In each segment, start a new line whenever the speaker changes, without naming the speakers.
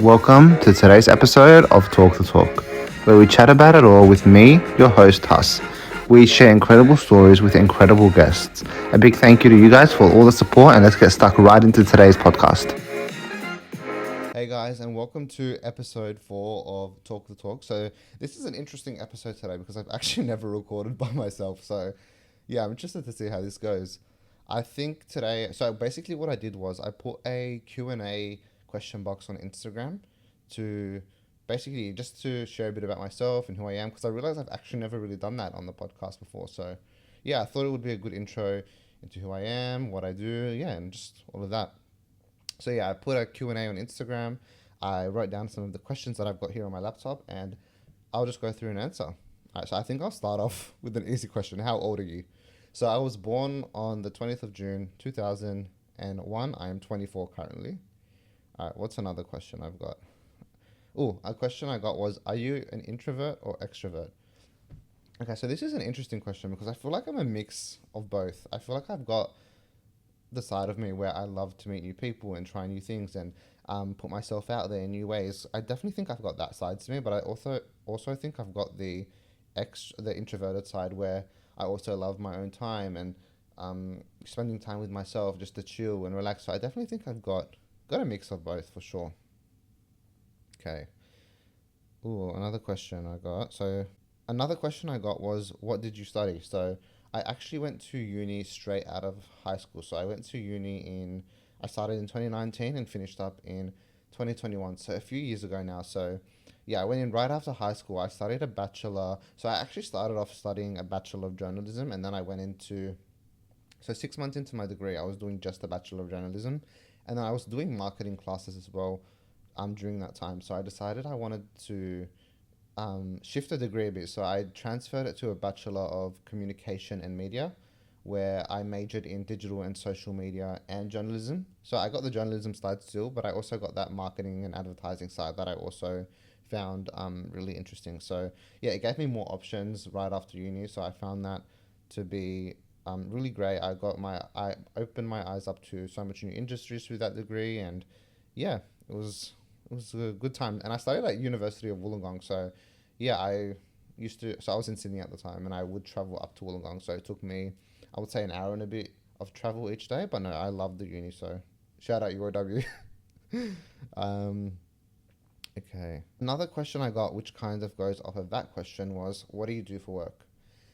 Welcome to today's episode of Talk the Talk, where we chat about it all with me, your host, Huss. We share incredible stories with incredible guests. A big thank you to you guys for all the support, and let's get stuck right into today's podcast. Hey guys, and welcome to episode 4 of Talk the Talk. So, this is an interesting episode today because I've actually never recorded by myself. So, yeah, I'm interested to see how this goes. I think today, so basically what I did was I put a Q&A question box on Instagram to basically just to share a bit about myself and who I am, because I realized I've actually never really done that on the podcast before. So, yeah, I thought it would be a good intro into who I am, what I do, yeah, and just all of that. So yeah, I put a Q&A on Instagram. I wrote down some of the questions that I've got here on my laptop, and I'll just go through and answer. All right, so I think I'll start off with an easy question. How old are you? So I was born on the 20th of June, 2001. I am 24 currently. All right, what's another question I've got? Oh, a question I got was, are you an introvert or extrovert? Okay, so this is an interesting question because I feel like I'm a mix of both. I feel like I've got the side of me where I love to meet new people and try new things and put myself out there in new ways. I definitely think I've got that side to me, but I also think I've got the introverted side where I also love my own time and spending time with myself just to chill and relax. So I definitely think I've got a mix of both for sure. Okay. Ooh, another question I got. So another question I got was, what did you study? So I actually went to uni straight out of high school. So I went to I started in 2019 and finished up in 2021. So a few years ago now. So yeah, I went in right after high school. I studied a bachelor. So I actually started off studying a bachelor of journalism, and then I went so 6 months into my degree, I was doing just a bachelor of journalism. And then I was doing marketing classes as well during that time. So I decided I wanted to shift the degree a bit. So I transferred it to a Bachelor of Communication and Media, where I majored in digital and social media and journalism. So I got the journalism side still, but I also got that marketing and advertising side that I also found really interesting. So yeah, it gave me more options right after uni. So I found that to be really great. I opened my eyes up to so much new industries through that degree, and yeah, it was a good time. And I studied at University of Wollongong, so yeah, I was in Sydney at the time, and I would travel up to Wollongong. So it took me, I would say, an hour and a bit of travel each day. But no, I loved the uni. So shout out UOW. um, okay. Another question I got, which kind of goes off of that question, was, what do you do for work?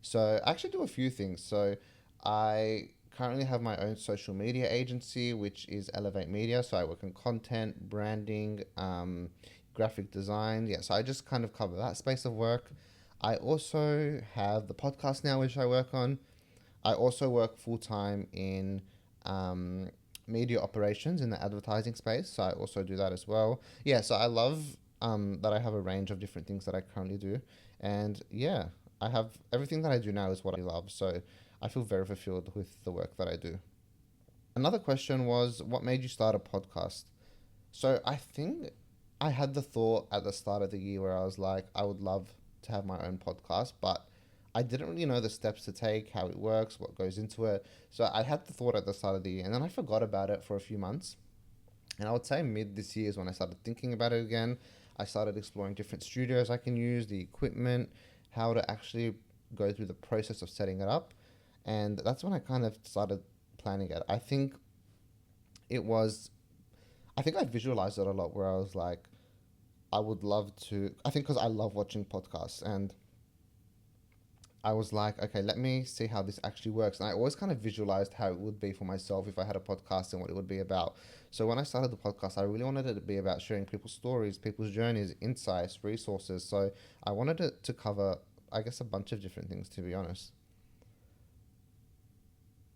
So I actually do a few things. So I currently have my own social media agency, which is Elevate Media. So I work in content, branding, graphic design. Yeah, so I just kind of cover that space of work. I also have the podcast now, which I work on. I also work full time in um, media operations in the advertising space. So I also do that as well. Yeah, so I love that I have a range of different things that I currently do. And yeah, I have everything that I do now is what I love. So I feel very fulfilled with the work that I do. Another question was, what made you start a podcast? So I think I had the thought at the start of the year where I was like, I would love to have my own podcast, but I didn't really know the steps to take, how it works, what goes into it. So I had the thought at the start of the year, and then I forgot about it for a few months. And I would say mid this year is when I started thinking about it again. I started exploring different studios I can use, the equipment, how to actually go through the process of setting it up. And that's when I kind of started planning it. It was, I think I visualized it a lot where I was like, I would love to, I think because I love watching podcasts, and I was like, okay, let me see how this actually works. And I always kind of visualized how it would be for myself if I had a podcast and what it would be about. So when I started the podcast, I really wanted it to be about sharing people's stories, people's journeys, insights, resources. So I wanted it to cover, I guess, a bunch of different things, to be honest.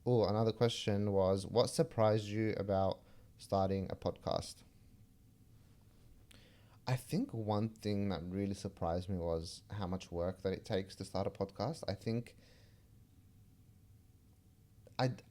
Oh, another question was, what surprised you about starting a podcast? I think one thing that really surprised me was how much work that it takes to start a podcast.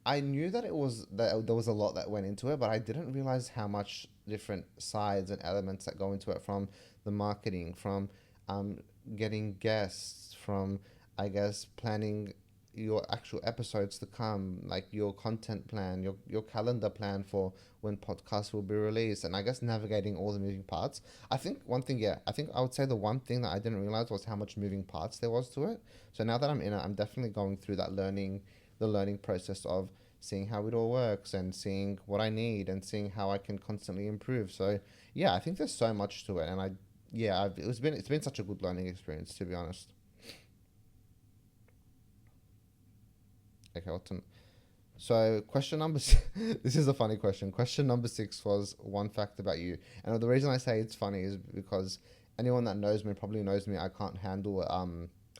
I knew that there was a lot that went into it, but I didn't realize how much different sides and elements that go into it, from the marketing, from um, getting guests, from I guess planning your actual episodes to come, like your content plan, your calendar plan for when podcasts will be released, and I guess navigating all the moving parts. I think one thing, yeah, I think I would say the one thing that I didn't realize was how much moving parts there was to it. So now that I'm in it, I'm definitely going through that the learning process of seeing how it all works and seeing what I need and seeing how I can constantly improve. So yeah, I think there's so much to it, and it's been such a good learning experience, to be honest. Okay, so question number this is a funny question. Question number 6 was one fact about you, and the reason I say it's funny is because anyone that knows me probably knows me. I can't handle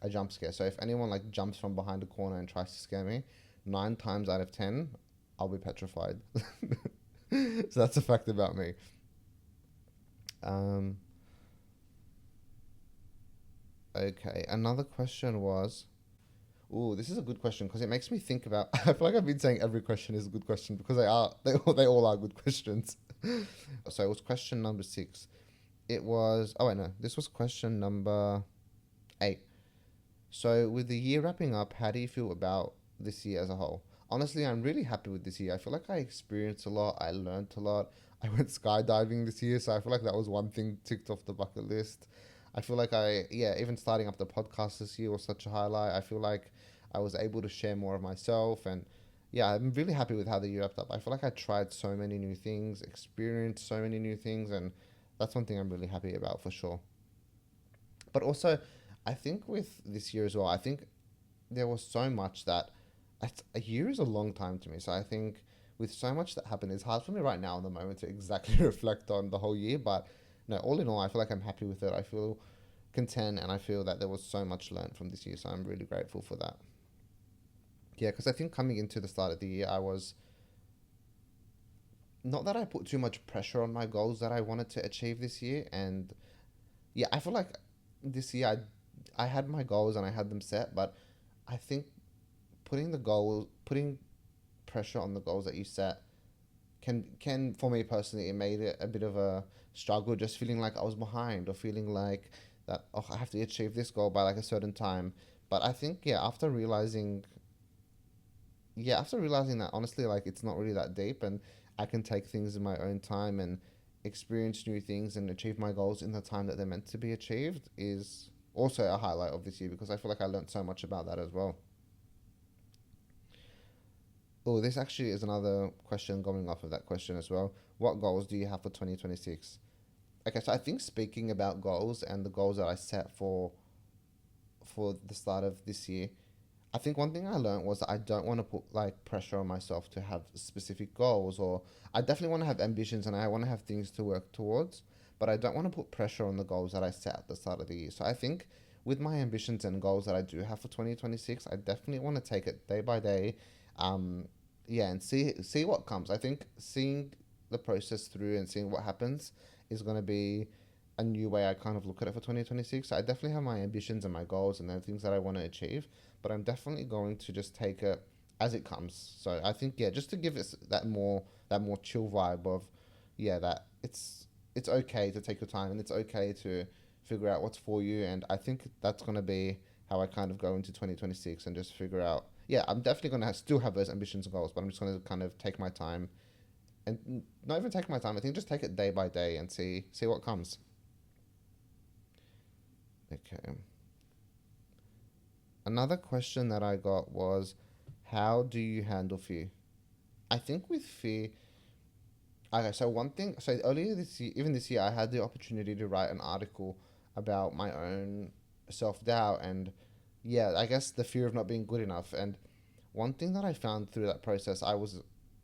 a jump scare. So if anyone like jumps from behind a corner and tries to scare me, 9 times out of 10, I'll be petrified. So that's a fact about me. Um, okay, another question was. Ooh, this is a good question because it makes me think about. I feel like I've been saying every question is a good question because they all are good questions. So it was question number 6. It was oh wait no, this was question number 8. So with the year wrapping up, how do you feel about this year as a whole? Honestly, I'm really happy with this year. I feel like I experienced a lot. I learned a lot. I went skydiving this year, so I feel like that was one thing ticked off the bucket list. I feel like even starting up the podcast this year was such a highlight. I feel like I was able to share more of myself, and yeah, I'm really happy with how the year wrapped up. I feel like I tried so many new things, experienced so many new things, and that's one thing I'm really happy about for sure. But also, I think with this year as well, I think there was so much that a year is a long time to me. So I think with so much that happened, it's hard for me right now in the moment to exactly reflect on the whole year. But no, all in all, I feel like I'm happy with it. I feel content, and I feel that there was so much learned from this year. So I'm really grateful for that. Yeah, because I think coming into the start of the year, I was not that I put too much pressure on my goals that I wanted to achieve this year, and yeah, I feel like this year I had my goals and I had them set, but I think putting pressure on the goals that you set can for me personally, it made it a bit of a struggle, just feeling like I was behind or feeling like that, oh, I have to achieve this goal by like a certain time. But I think after realizing that honestly, like it's not really that deep, and I can take things in my own time and experience new things and achieve my goals in the time that they're meant to be achieved, is also a highlight of this year because I feel like I learned so much about that as well. Oh, this actually is another question going off of that question as well. What goals do you have for 2026? Okay, so I think speaking about goals and the goals that I set for the start of this year, I think one thing I learned was that I don't want to put like pressure on myself to have specific goals, or I definitely want to have ambitions and I want to have things to work towards, but I don't want to put pressure on the goals that I set at the start of the year. So I think with my ambitions and goals that I do have for 2026, I definitely want to take it day by day. Yeah, and see what comes. I think seeing the process through and seeing what happens is going to be a new way I kind of look at it for 2026. I definitely have my ambitions and my goals and the things that I want to achieve, but I'm definitely going to just take it as it comes. So I think yeah, just to give it that more chill vibe of yeah, that it's okay to take your time and it's okay to figure out what's for you, and I think that's going to be how I kind of go into 2026 and just figure out yeah, I'm definitely going to still have those ambitions and goals, but I'm just going to kind of take my time and not even take my time. I think just take it day by day and see what comes. Okay. Another question that I got was, how do you handle fear? I think with fear, okay, so one thing, so earlier this year, even this year, I had the opportunity to write an article about my own self doubt and, yeah, I guess the fear of not being good enough. And one thing that I found through that process, I was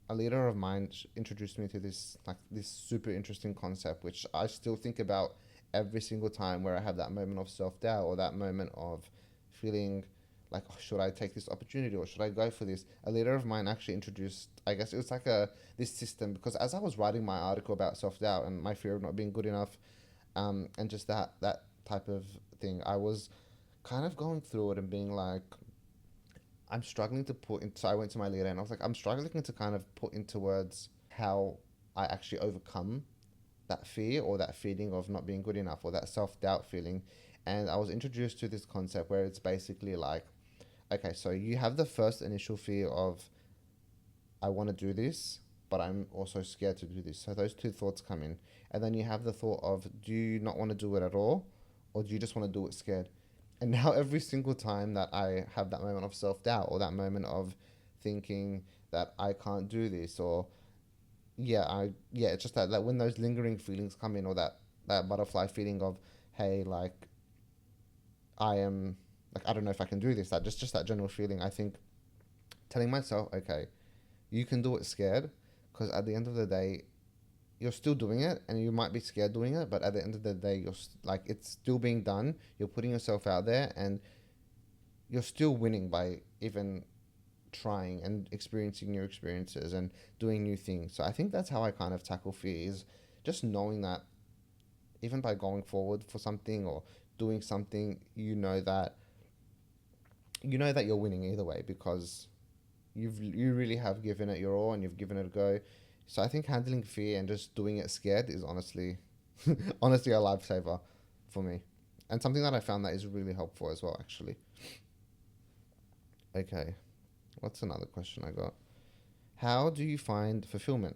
a leader of mine introduced me to this super interesting concept, which I still think about every single time where I have that moment of self doubt or that moment of feeling like, oh, should I take this opportunity or should I go for this? A leader of mine actually introduced, I guess it was like a this system, because as I was writing my article about self doubt and my fear of not being good enough, and just that type of thing, I was kind of going through it and being like, I'm struggling to put in. So I went to my leader and I was like, I'm struggling to kind of put into words how I actually overcome that fear or that feeling of not being good enough or that self doubt feeling. And I was introduced to this concept where it's basically like, okay, so you have the first initial fear of, I want to do this, but I'm also scared to do this. So those two thoughts come in. And then you have the thought of, do you not want to do it at all? Or do you just want to do it scared? And now every single time that I have that moment of self doubt or that moment of thinking that I can't do this, or it's just that when those lingering feelings come in, or that butterfly feeling of, hey, like I am, like I don't know if I can do this, that just that general feeling, I think telling myself, okay, you can do it scared, because at the end of the day, you're still doing it, and you might be scared doing it, but at the end of the day, like it's still being done. You're putting yourself out there, and you're still winning by even trying and experiencing new experiences and doing new things. So I think that's how I kind of tackle fear, is just knowing that even by going forward for something or doing something, you know that you're winning either way, because you really have given it your all and you've given it a go. So I think handling fear and just doing it scared is honestly honestly a lifesaver for me. And something that I found that is really helpful as well, actually. Okay, what's another question I got? How do you find fulfillment?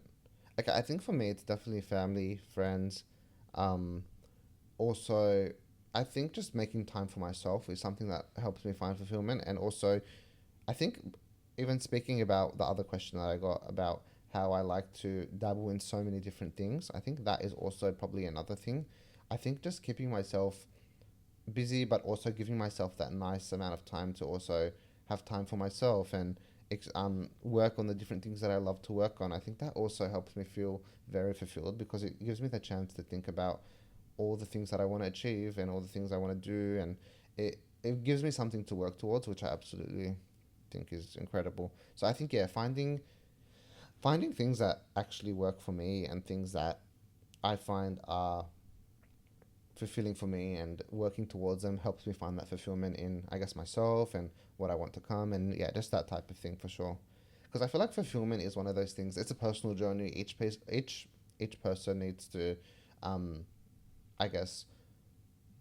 Okay, I think for me it's definitely family, friends. Um, Also, I think just making time for myself is something that helps me find fulfillment. And also, I think even speaking about the other question that I got about how I like to dabble in so many different things, I think that is also probably another thing. I think just keeping myself busy, but also giving myself that nice amount of time to also have time for myself and work on the different things that I love to work on. I think that also helps me feel very fulfilled, because it gives me the chance to think about all the things that I want to achieve and all the things I want to do, and it gives me something to work towards, which I absolutely think is incredible. So I think, yeah, finding things that actually work for me and things that I find are fulfilling for me, and working towards them helps me find that fulfillment in, I guess, myself and what I want to come, and yeah, just that type of thing for sure. Because I feel like fulfillment is one of those things. It's a personal journey. Each person needs to, um, I guess,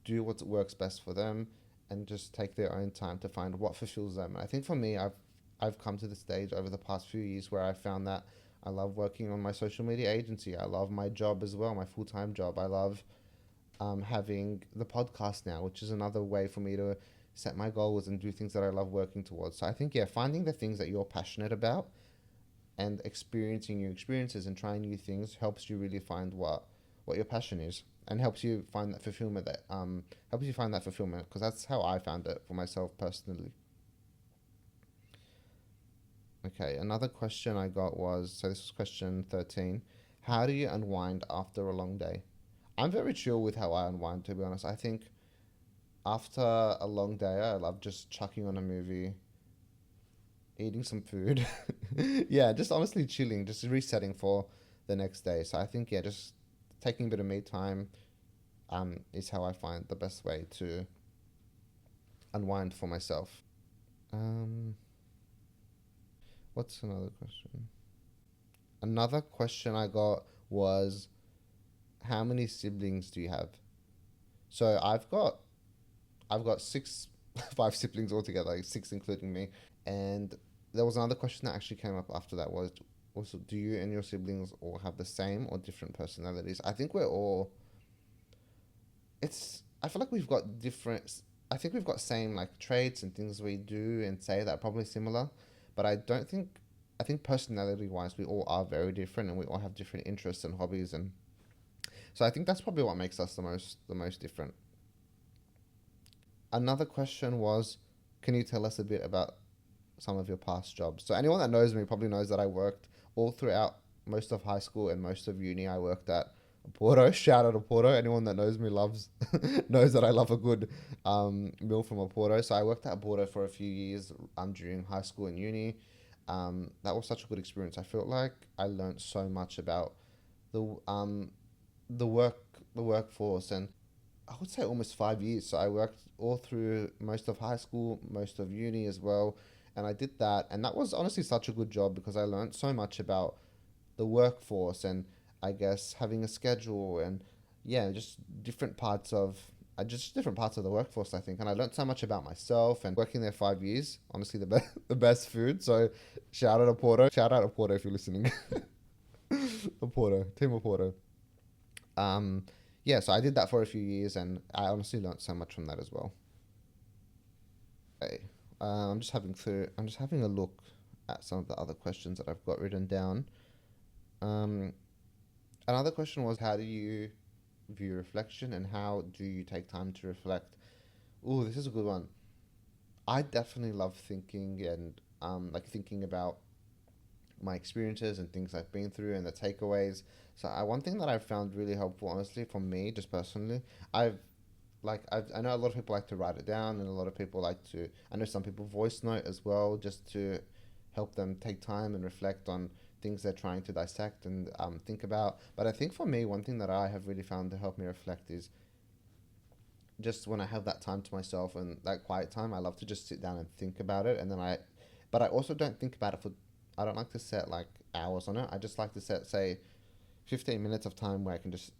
do what works best for them, and just take their own time to find what fulfills them. And I think for me, I've come to the stage over the past few years where I found that I love working on my social media agency. I love my job as well, my full time job. I love having the podcast now, which is another way for me to set my goals and do things that I love working towards. So I think, yeah, finding the things that you're passionate about and experiencing new experiences and trying new things helps you really find what your passion is, and helps you find that fulfillment, because that's how I found it for myself personally. Okay, another question I got was, so this was question 13. How do you unwind after a long day? I'm very chill with how I unwind, to be honest. I think after a long day, I love just chucking on a movie, eating some food. Yeah, just honestly chilling, just resetting for the next day. So I think, yeah, just taking a bit of me time is how I find the best way to unwind for myself. Um, what's another question? Another question I got was, how many siblings do you have? So I've got six, five siblings altogether, like six including me. And there was another question that actually came up after that, was also, do you and your siblings all have the same or different personalities? I think we're all. I feel like we've got different. I think we've got same like traits and things we do and say that are probably similar, but I don't think. I think personality wise, we all are very different, and we all have different interests and hobbies, and so I think that's probably what makes us the most different. Another question was, can you tell us a bit about some of your past jobs? So anyone that knows me probably knows that I worked all throughout most of high school and most of uni. I worked at Porto. Shout out to Porto. Anyone that knows me loves knows that I love a good meal from a Porto. So I worked at Porto for a few years during high school and uni. That was such a good experience. I felt like I learned so much about the the work the workforce, and I would say almost 5 years. So I worked all through most of high school, most of uni as well, and I did that, and that was honestly such a good job, because I learned so much about the workforce, and I guess having a schedule, and yeah, just different parts of, just different parts of the workforce, I think. And I learned so much about myself, and working there 5 years, honestly, the best food. So shout out to Porto. Shout out to Porto if you're listening. Porto, Team of Porto. Yeah, so I did that for a few years, and I honestly learned so much from that as well. Okay. I'm just having a look at some of the other questions that I've got written down. Um, Another question was, how do you view reflection, and how do you take time to reflect? Oh, this is a good one. I definitely love thinking, and like thinking about my experiences and things I've been through and the takeaways. So one thing that I've found really helpful, honestly, for me, just personally, I know a lot of people like to write it down, and a lot of people like to. I know some people voice note as well, just to help them take time and reflect on things they're trying to dissect and think about. But I think for me, one thing that I have really found to help me reflect is just when I have that time to myself and that quiet time. I love to just sit down and think about it, and then but I also don't think about it for. I don't like to set like hours on it. I just like to set, say, 15 minutes of time where I can just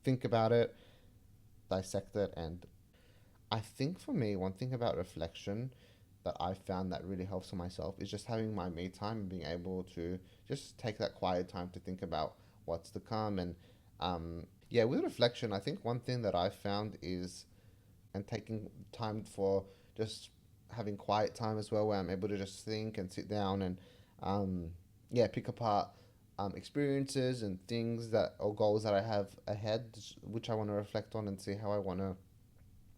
think about it, dissect it. And I think for me, one thing about reflection that I found that really helps for myself is just having my me time and being able to just take that quiet time to think about what's to come. And yeah, with reflection, I think one thing that I found is, and taking time for just having quiet time as well, where I'm able to just think and sit down and um, yeah, pick apart experiences and things that, or goals that I have ahead, which I want to reflect on and see how I want to,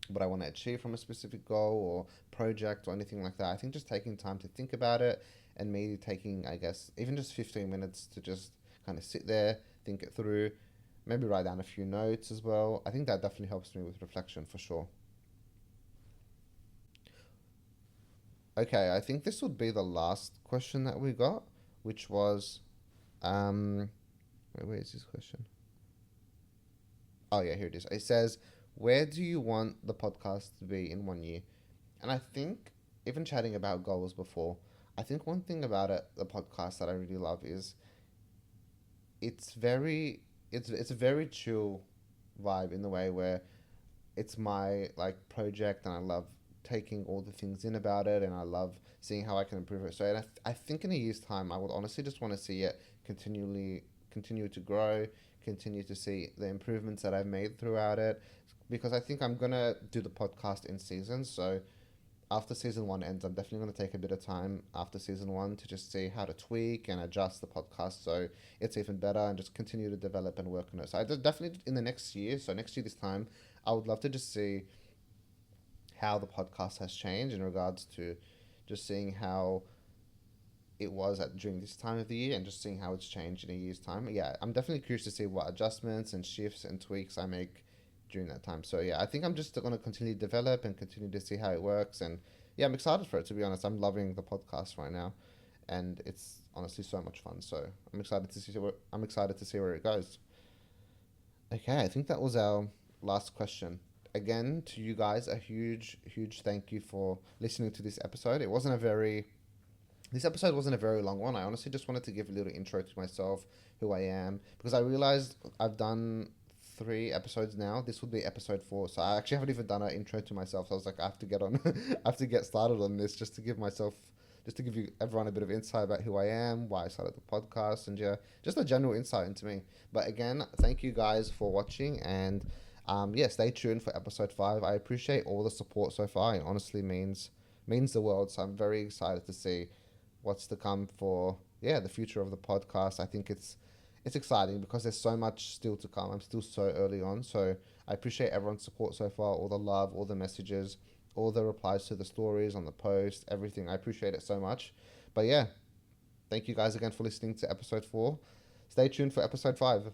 what I want to achieve from a specific goal or project or anything like that. I think just taking time to think about it, and maybe taking, I guess, even just 15 minutes to just kind of sit there, think it through, maybe write down a few notes as well. I think that definitely helps me with reflection for sure. Okay, I think this would be the last question that we got, which was, um, where is this question? Oh yeah, here it is. It says, "Where do you want the podcast to be in 1 year?" And I think, even chatting about goals before, I think one thing about it, the podcast, that I really love is it's very, it's a very chill vibe, in the way where it's my like project, and I love taking all the things in about it, and I love seeing how I can improve it. So, and I think in a year's time, I would honestly just want to see it continue to grow, continue to see the improvements that I've made throughout it, because I think I'm gonna do the podcast in seasons. So after season one ends, I'm definitely going to take a bit of time after season one to just see how to tweak and adjust the podcast so it's even better, and just continue to develop and work on it. So I definitely, in the next year, so next year this time, I would love to just see how the podcast has changed in regards to just seeing how it was at during this time of the year, and just seeing how it's changed in a year's time. Yeah, I'm definitely curious to see what adjustments and shifts and tweaks I make during that time. So yeah, I think I'm just going to continue to develop and continue to see how it works. And yeah, I'm excited for it, to be honest. I'm loving the podcast right now, and it's honestly so much fun. So I'm excited to see where it goes. Okay, I think that was our last question. Again, to you guys, a huge thank you for listening to this episode. This episode wasn't a very long one. I honestly just wanted to give a little intro to myself, who I am, because I realized I've done 3 episodes now. This will be episode 4, so I actually haven't even done an intro to myself. So I was like, I have to get on, I have to get started on this, just to give you everyone a bit of insight about who I am, why I started the podcast, and yeah, just a general insight into me. But again, thank you guys for watching, and yeah, stay tuned for episode 5. I appreciate all the support so far. It honestly means the world. So I'm very excited to see what's to come for, yeah, the future of the podcast. I think it's exciting because there's so much still to come. I'm still so early on. So I appreciate everyone's support so far, all the love, all the messages, all the replies to the stories on the post, everything. I appreciate it so much. But yeah, thank you guys again for listening to episode 4. Stay tuned for episode 5.